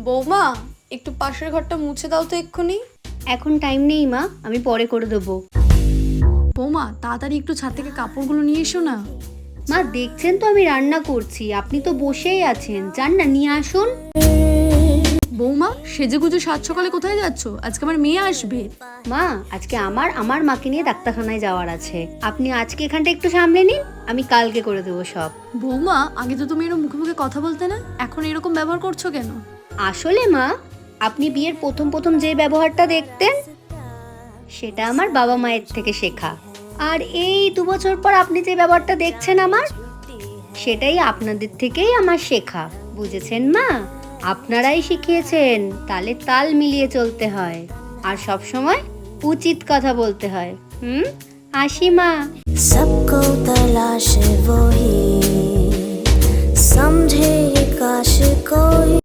বৌমা, একটু পাশের ঘরটা মুছে দাও তো এক্ষুনি। এখন টাইম নেই মা, আমি পরে করে দেবো। বৌমা, তাড়াতাড়ি একটু ছাদ থেকে কাপড়গুলো নিয়ে এসো না। মা দেখছেন তো আমি রান্না করছি, আপনি তো বসেই আছেন, যান না নিয়ে আসুন। বৌমা, সেজেগুজে সাত সকালে কোথায় যাচ্ছ? আজকে আমার মেয়ে আসবে। মা আজকে আমার মাকে নিয়ে ডাক্তারখানায় যাওয়ার আছে, আপনি আজকে এখানটা একটু সামলে নিন, আমি কালকে করে দেবো সব। বৌমা, আগে তো তুমি এরকম মুখে মুখে কথা বলতে না, এখন এরকম ব্যবহার করছো কেন? আসলে মা, আপনি বিয়ের প্রথম প্রথম যে ব্যবহারটা দেখতেন সেটা আমার বাবা মায়ের থেকে শেখা, আর এই 2 বছর পর আপনি যে ব্যবহারটা দেখছেন আমার, সেটাই আপনাদের থেকেই আমার শেখা। বুঝেছেন মা? আপনারাই শিখিয়েছেন তালে তাল মিলিয়ে চলতে হয়, আর সব সময় উচিত কথা বলতে হয়। আসি মা। सबको तलाश वो ही समझे काश कोई।